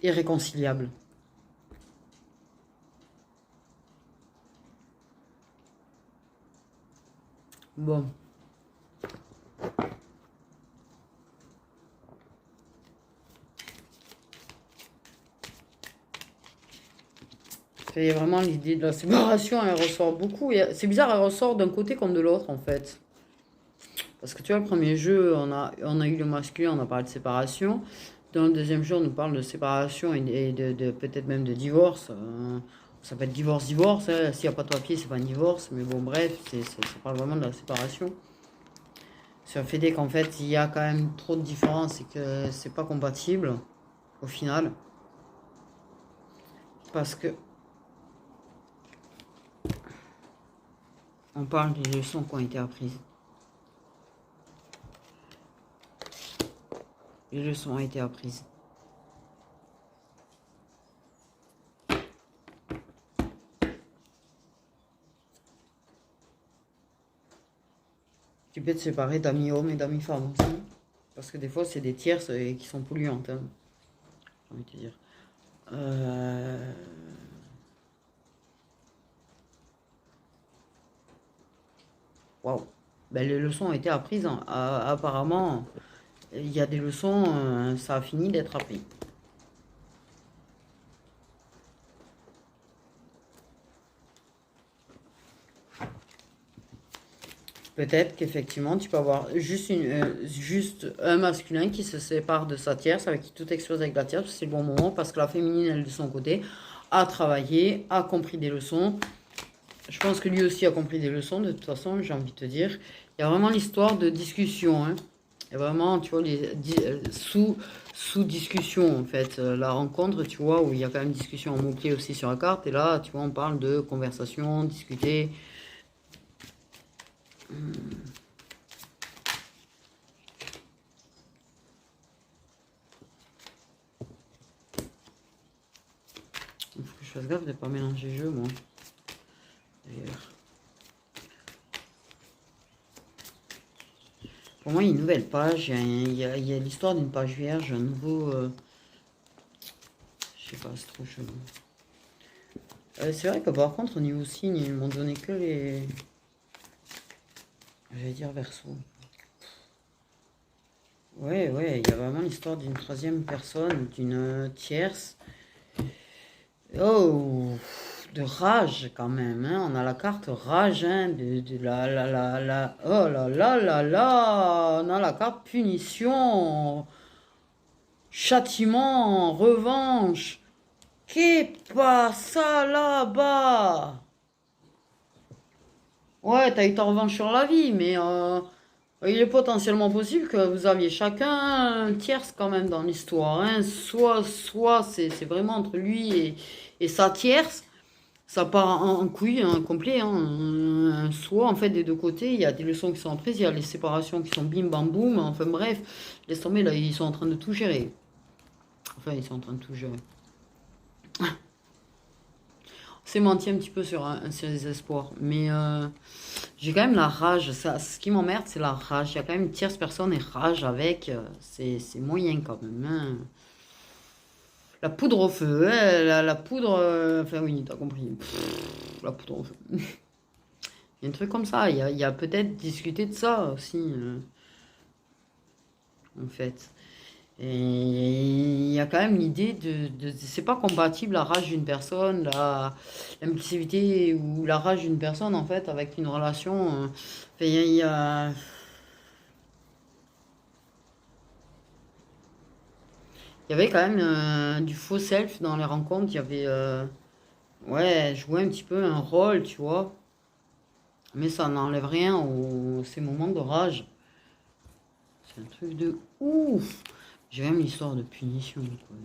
Irréconciliable. Bon. C'est vraiment l'idée de la séparation, elle ressort beaucoup. C'est bizarre, elle ressort d'un côté comme de l'autre, en fait. Parce que tu vois, le premier jeu, on a eu le masculin, on a parlé de séparation. Dans le deuxième jeu, on nous parle de séparation et de peut-être même de divorce. Ça peut être divorce-divorce, hein. S'il n'y a pas de papier, c'est pas un divorce. Mais bon, bref, ça parle vraiment de la séparation. Sur le fait qu'en fait, il y a quand même trop de différences et que c'est pas compatible, au final. Parce que on parle des leçons qui ont été apprises. Les leçons ont été apprises. Tu peux te séparer d'amis hommes et d'amis femmes aussi. Parce que des fois, c'est des tierces qui sont polluantes, hein, j'ai envie de te dire. Waouh. Ben, les leçons ont été apprises, hein. Apparemment, il y a des leçons, ça a fini d'être appris. Peut-être qu'effectivement, tu peux avoir juste un masculin qui se sépare de sa tierce, avec qui tout explose avec la tierce, c'est le bon moment, parce que la féminine, elle, de son côté, a travaillé, a compris des leçons. Je pense que lui aussi a compris des leçons, de toute façon, j'ai envie de te dire. Il y a vraiment l'histoire de discussion, hein. Il y a vraiment, tu vois, sous discussion, en fait. La rencontre, tu vois, où il y a quand même discussion en mots-clés aussi sur la carte, et là, tu vois, on parle de conversation, discuter. Il faut que je fasse gaffe de ne pas mélanger les jeux, moi. D'ailleurs. Pour moi, il y a une nouvelle page. Il y a l'histoire d'une page vierge, un nouveau... je sais pas, c'est trop chelou. C'est vrai que par contre, au niveau signe, ils m'ont donné que les... J'allais dire verso. Ouais, il y a vraiment l'histoire d'une troisième personne, d'une tierce. Oh, de rage quand même, hein. On a la carte rage, hein, de la... Oh là, on a la carte punition, châtiment, revanche. Qu'est ça là-bas? Ouais, t'as eu ta revanche sur la vie, mais il est potentiellement possible que vous aviez chacun un tierce quand même dans l'histoire, hein. Soit c'est vraiment entre lui et sa tierce, ça part en couille, hein, complet, hein. Soit en fait des deux côtés, il y a des leçons qui sont prises, il y a les séparations qui sont bim bam boum, enfin bref, laisse tomber, là ils sont en train de tout gérer. Enfin, ils sont en train de tout gérer. C'est menti un petit peu sur un série espoirs. Mais j'ai quand même la rage. Ce qui m'emmerde, c'est la rage. Il y a quand même une tierce personne et rage avec. C'est moyen quand même, hein. La poudre au feu, hein, la poudre. Enfin, oui, t'as compris. La poudre au feu. Il y a un truc comme ça. Il y a peut-être discuté de ça aussi, en fait. Et il y a quand même l'idée c'est pas compatible la rage d'une personne, l'impulsivité ou la rage d'une personne en fait avec une relation. Enfin, il y avait quand même du faux self dans les rencontres. Il y avait, ouais, jouer un petit peu un rôle, tu vois. Mais ça n'enlève rien ces moments de rage. C'est un truc de ouf. J'ai même l'histoire de punition, quoi,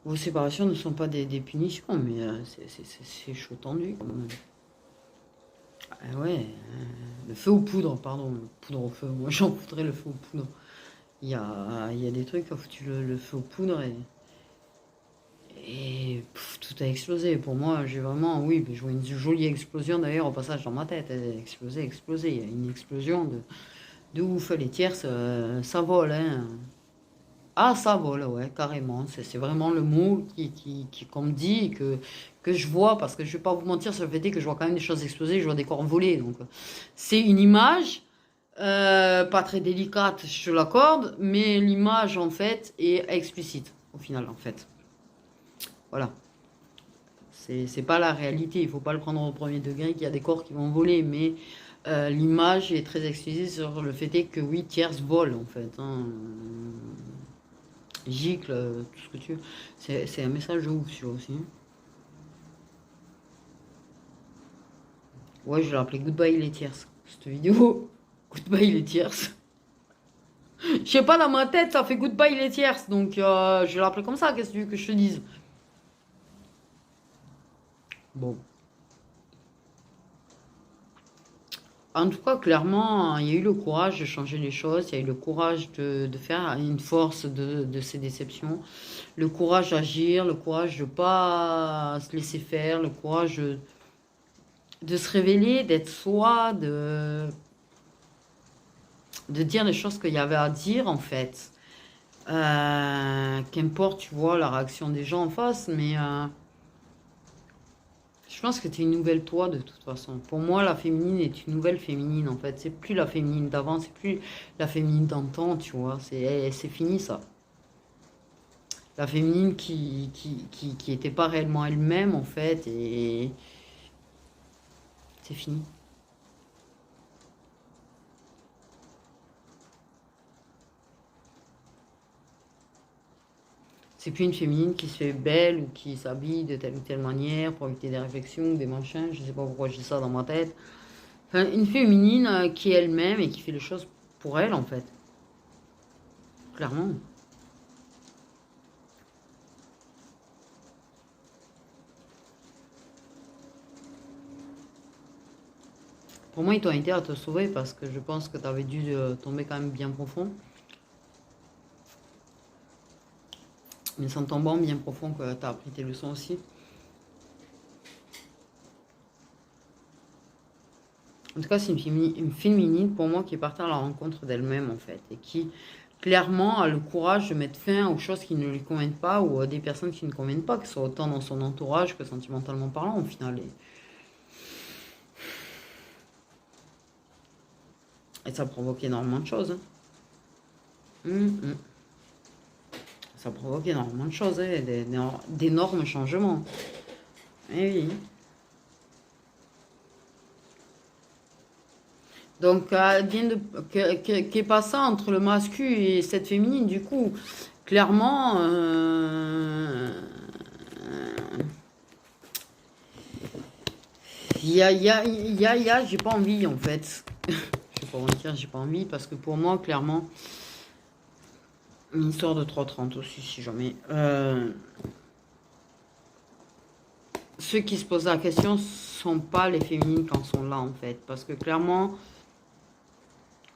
Vos séparations ne sont pas des punitions, mais c'est chaud tendu quand même. Ah ouais, le feu aux poudres, pardon, le poudre au feu. Moi j'en foutrais le feu aux poudres. Il y a des trucs qui ont foutu le feu aux poudres et tout a explosé. Pour moi, j'ai vraiment, oui, je vois une jolie explosion d'ailleurs au passage dans ma tête. Elle a explosé, explosé. Il y a une explosion de ouf. Les tierces, ça vole, hein. Ah, ça vole, ouais, carrément. C'est vraiment le mot qu'on me dit et que je vois, parce que je vais pas vous mentir sur le fait est que je vois quand même des choses exploser, je vois des corps voler. Donc, c'est une image, pas très délicate, je l'accorde, mais l'image, en fait, est explicite, au final, en fait. Voilà. C'est pas la réalité, il faut pas le prendre au premier degré qu'il y a des corps qui vont voler, mais l'image est très explicite sur le fait est que oui, tierces volent, en fait. Hein. Gicle, tout ce que tu veux. C'est un message de ouf, celui-là aussi. Hein. Ouais, je l'ai appelé Goodbye les tierces. Cette vidéo. Goodbye les tierces. Je sais pas, dans ma tête, ça fait Goodbye les tierces. Donc, je l'ai appelé comme ça. Qu'est-ce que tu veux que je te dise? Bon. En tout cas, clairement, il y a eu le courage de changer les choses. Il y a eu le courage de faire une force de ces déceptions. Le courage d'agir. Le courage de ne pas se laisser faire. Le courage de se révéler, d'être soi, de dire les choses qu'il y avait à dire en fait. Qu'importe, tu vois, la réaction des gens en face, mais je pense que tu es une nouvelle toi de toute façon. Pour moi, la féminine est une nouvelle féminine en fait. C'est plus la féminine d'avant, c'est plus la féminine d'antan, tu vois. C'est fini ça. La féminine qui était pas réellement elle-même en fait, et c'est fini. C'est plus une féminine qui se fait belle ou qui s'habille de telle ou telle manière pour éviter des réflexions, des machins. Je sais pas pourquoi je dis ça dans ma tête. Enfin, une féminine qui est elle-même et qui fait les choses pour elle, en fait. Clairement. Pour moi, ils t'ont été à te sauver parce que je pense que tu avais dû tomber quand même bien profond. Mais sans tombant bien profond que tu as appris tes leçons aussi. En tout cas, c'est une féminine pour moi qui est partie à la rencontre d'elle-même en fait. Et qui clairement a le courage de mettre fin aux choses qui ne lui conviennent pas ou à des personnes qui ne conviennent pas, que ce soit autant dans son entourage que sentimentalement parlant au final. Et ça provoque énormément de choses. Hein. Ça provoque énormément de choses, hein, d'énormes changements. Eh oui. Donc, qu'est pas ça entre le masculin et cette féminine, du coup, clairement, j'ai pas envie en fait. Je vais pas mentir, j'ai pas envie parce que pour moi, clairement, une histoire de 3,30 aussi, si jamais. Ceux qui se posent la question sont pas les féminines quand sont là en fait, parce que clairement,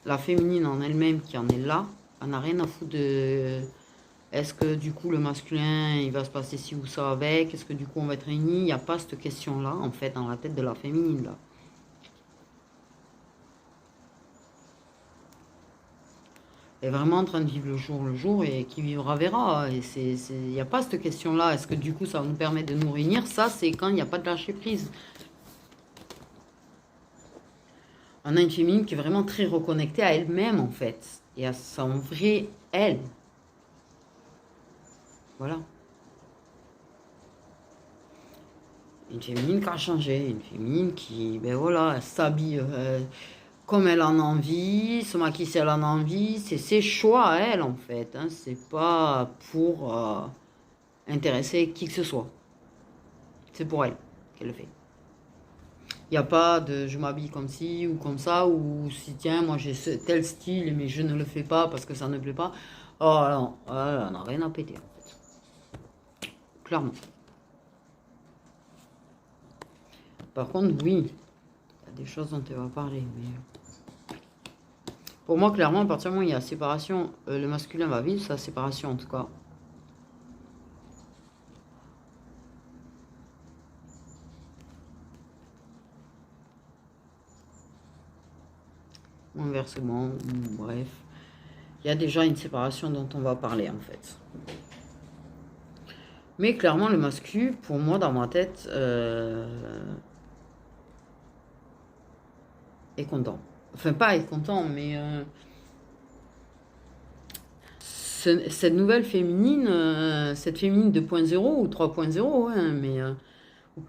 la féminine en elle-même qui en est là, elle n'a rien à foutre de... Est-ce que du coup le masculin, il va se passer ci ou ça avec? Est-ce que du coup on va être réunis? Il n'y a pas cette question-là, en fait, dans la tête de la féminine, là. Elle est vraiment en train de vivre le jour, et qui vivra verra. Et il n'y a pas cette question-là. Est-ce que du coup ça va nous permettre de nous réunir? Ça, c'est quand il n'y a pas de lâcher prise. On a une féminine qui est vraiment très reconnectée à elle-même, en fait. Et à son vrai elle. Voilà. Une féminine qui a changé. Une féminine qui, ben voilà, elle s'habille comme elle en a envie, se maquille si elle en a envie. C'est ses choix à elle, en fait. Hein. C'est pas pour intéresser qui que ce soit. C'est pour elle qu'elle le fait. Il n'y a pas de je m'habille comme ci ou comme ça, ou si tiens, moi j'ai tel style, mais je ne le fais pas parce que ça ne plaît pas. Oh non, on n'a rien à péter en fait. Clairement. Par contre, oui, il y a des choses dont elle va parler. Mais pour moi, clairement, à partir du moment où il y a séparation, le masculin va vivre sa séparation en tout cas. Inversement, bref. Il y a déjà une séparation dont on va parler en fait. Mais clairement, le masculin, pour moi, dans ma tête, est content. Enfin, pas est content, mais cette nouvelle féminine, cette féminine 2.0 ou 3.0, hein, mais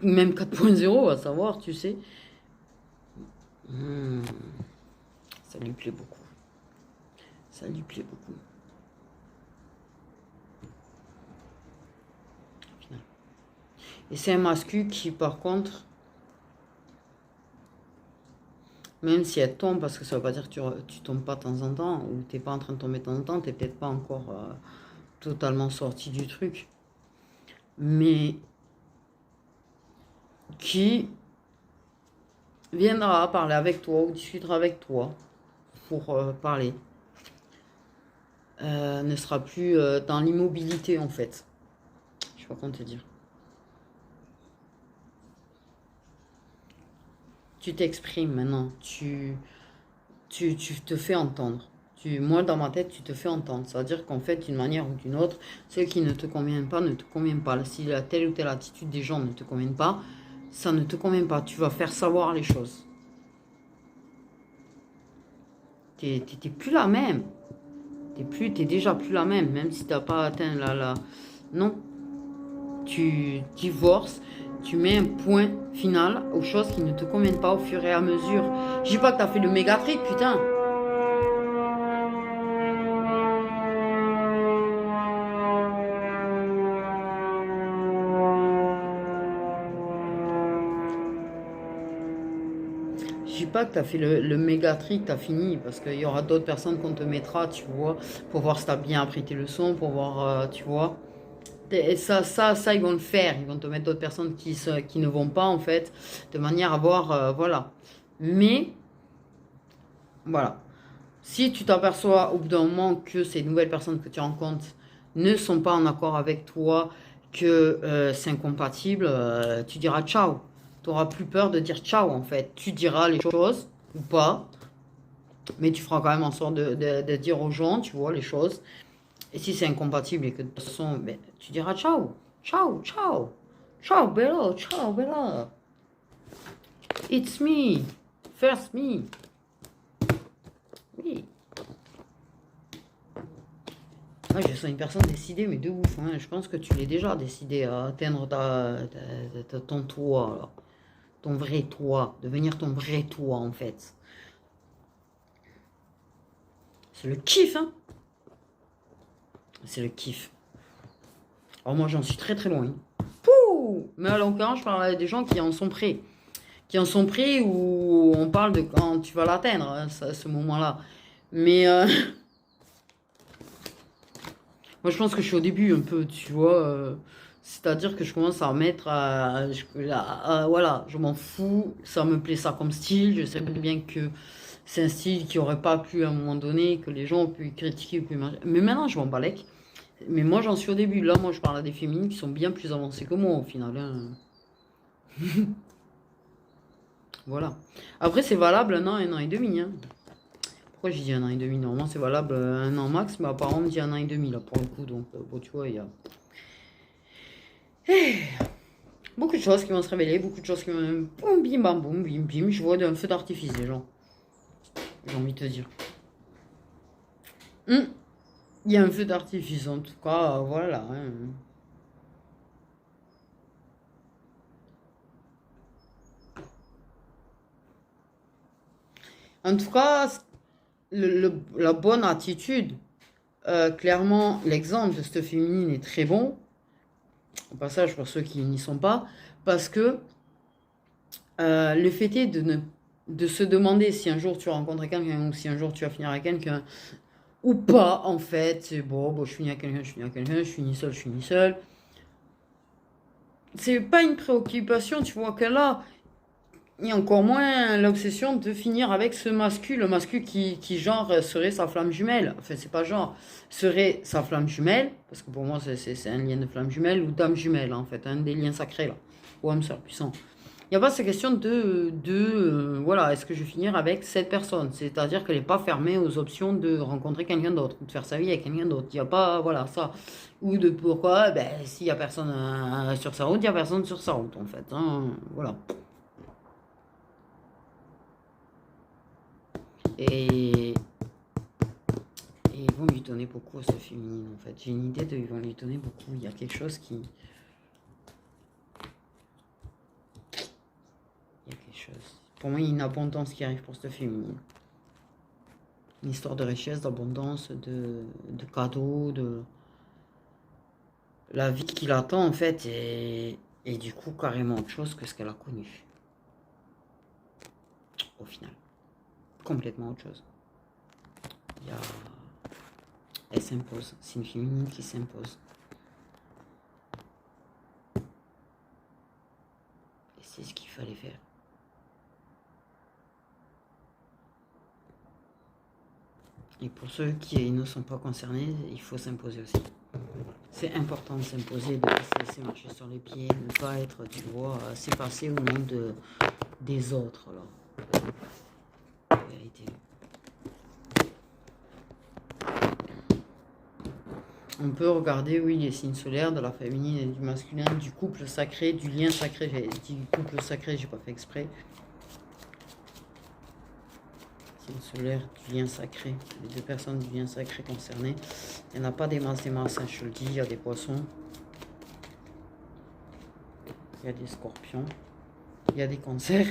même 4.0, à savoir, tu sais, ça lui plaît beaucoup. Ça lui plaît beaucoup. Et c'est un masculin qui, par contre, même si elle tombe, parce que ça veut pas dire que tu tombes pas de temps en temps, ou t'es pas en train de tomber de temps en temps, t'es peut-être pas encore totalement sorti du truc. Mais qui viendra parler avec toi ou discutera avec toi pour parler. Ne sera plus dans l'immobilité en fait. Je sais pas comment te dire. Tu t'exprimes maintenant, tu te fais entendre. Moi, dans ma tête, tu te fais entendre. Ça veut dire qu'en fait, d'une manière ou d'une autre, ce qui ne te convient pas, ne te convient pas. Si la telle ou telle attitude des gens ne te convient pas, ça ne te convient pas. Tu vas faire savoir les choses. T'es plus la même. T'es déjà plus la même si t'as pas atteint la... Non. Tu divorces, tu mets un point final aux choses qui ne te conviennent pas au fur et à mesure. Je dis pas que t'as fait le méga trip, putain. Je dis pas que t'as fait le méga trick, t'as fini, parce qu'il y aura d'autres personnes qu'on te mettra, tu vois, pour voir si t'as bien appris tes leçons, pour voir, tu vois. Et ça, ils vont le faire. Ils vont te mettre d'autres personnes qui ne vont pas, en fait, de manière à voir, voilà. Mais, voilà. Si tu t'aperçois au bout d'un moment que ces nouvelles personnes que tu rencontres ne sont pas en accord avec toi, que c'est incompatible, tu diras ciao. Tu n'auras plus peur de dire ciao, en fait. Tu diras les choses, ou pas, mais tu feras quand même en sorte de dire aux gens, tu vois, les choses. Et si c'est incompatible et que de toute façon, ben, tu diras ciao, ciao, ciao, ciao, Bella, ciao, Bella. It's me, first me. Oui. Ah, je sens une personne décidée, mais de ouf. Hein. Je pense que tu l'es déjà décidé à atteindre ton toi, là. Ton vrai toi, devenir ton vrai toi, en fait. C'est le kiff, hein. C'est le kiff. Alors moi, j'en suis très très loin. Pouh. Mais à l'occurrence, je parle à des gens qui en sont prêts. Qui en sont prêts où on parle de quand tu vas l'atteindre, hein, ce moment-là. Mais moi, je pense que je suis au début un peu, tu vois. C'est-à-dire que je commence à mettre voilà, je m'en fous. Ça me plaît ça comme style. Je sais bien que c'est un style qui aurait pas plu à un moment donné, que les gens ont pu critiquer. Mais maintenant, je m'en balèque. Mais moi, j'en suis au début. Là, moi, je parle à des féminines qui sont bien plus avancées que moi, au final. Hein. Voilà. Après, c'est valable un an et demi. Hein. Pourquoi j'ai dit un an et demi? Normalement, c'est valable un an max, mais apparemment, on me dit un an et demi, là, pour le coup. Donc, bon, tu vois, il y a beaucoup de choses qui vont se révéler, beaucoup de choses qui vont... Boum, bim, bam, boum, bim, bim. Je vois un feu d'artifice, les gens. j'ai envie de te dire. Il y a un feu d'artifice, en tout cas, voilà. Hein. En tout cas, la bonne attitude, clairement, l'exemple de cette féminine est très bon. Au passage, pour ceux qui n'y sont pas, parce que le fait est de se demander si un jour tu vas rencontrer quelqu'un ou si un jour tu vas finir avec quelqu'un ou pas, en fait. C'est bon, je finis avec quelqu'un, je finis avec quelqu'un, je finis seul, je finis seul. C'est pas une préoccupation, tu vois, qu'elle a. Et encore moins l'obsession de finir avec ce mascu, le mascu qui genre serait sa flamme jumelle. Enfin, c'est pas genre, serait sa flamme jumelle, parce que pour moi c'est un lien de flamme jumelle ou d'âme jumelle en fait, un des liens sacrés là, ou âme sœur puissant. Il n'y a pas cette question voilà, est-ce que je vais finir avec cette personne? C'est-à-dire qu'elle n'est pas fermée aux options de rencontrer quelqu'un d'autre, ou de faire sa vie avec quelqu'un d'autre. Il n'y a pas, voilà, ça. Ou de pourquoi, ben, s'il n'y a personne sur sa route, il n'y a personne sur sa route, en fait. Hein, voilà. Et ils vont lui donner beaucoup à ce féminine, en fait. J'ai une idée de, ils vont lui donner beaucoup. Il y a quelque chose qui... Il y a quelque chose. Pour moi, il y a une abondance qui arrive pour ce féminine. Une histoire de richesse, d'abondance, de cadeaux, de... La vie qui l'attend, en fait, et du coup, carrément autre chose que ce qu'elle a connu. Au final. Complètement autre chose. Il y a... Elle s'impose. C'est une féminine qui s'impose. Et c'est ce qu'il fallait faire. Et pour ceux qui ne sont pas concernés, il faut s'imposer aussi. C'est important de s'imposer, de se laisser marcher sur les pieds, de ne pas être, tu vois, s'effacer au nom des autres. Là. La vérité. On peut regarder, oui, les signes solaires de la féminine et du masculin, du couple sacré, du lien sacré. J'ai dit couple sacré, j'ai pas fait exprès. Signe solaire, du lien sacré. Les deux personnes du lien sacré concernées. Il n'y en a pas des masses, hein, je te le dis. Il y a des poissons. Il y a des scorpions. Il y a des cancers.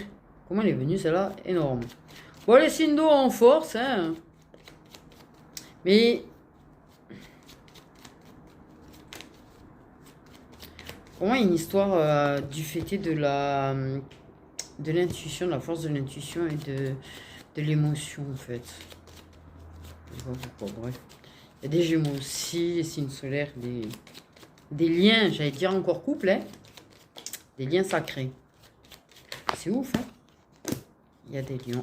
Comment elle est venue celle-là? Énorme. Bon, les signes d'eau en force, hein. Mais... Pour moi, il y a une histoire du fait de l'intuition, de la force de l'intuition et de l'émotion, en fait. Je sais pas pourquoi, bref. Il y a des gémeaux aussi, des signes solaires, des liens, j'allais dire encore couple, hein. Des liens sacrés. C'est ouf, hein. Il y a des lions.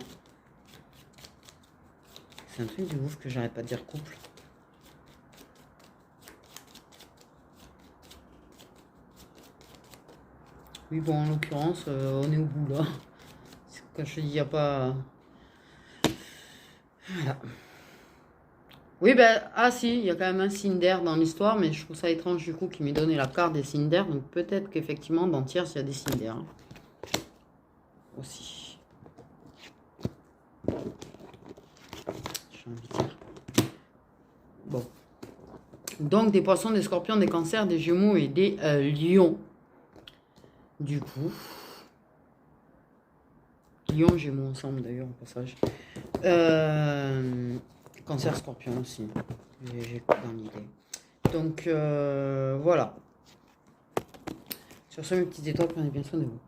C'est un truc de ouf que j'arrête pas de dire couple. Oui, bon, en l'occurrence, on est au bout, là. Quand je te dis, il n'y a pas... Voilà. Oui, ben, ah si, il y a quand même un signe d'air dans l'histoire, mais je trouve ça étrange, du coup, qu'il m'ait donné la carte des signes d'air. Donc, peut-être qu'effectivement, dans Tierce, il y a des signes d'air. Hein. Aussi. J'ai envie de dire. Bon. Donc, des poissons, des scorpions, des cancers, des gémeaux et des lions. Du coup, lion, gémeaux ensemble d'ailleurs au passage. Cancer, scorpion aussi. J'ai dans l'idée. Donc voilà. Sur ce, mes petites étoiles, prenez bien soin de vous.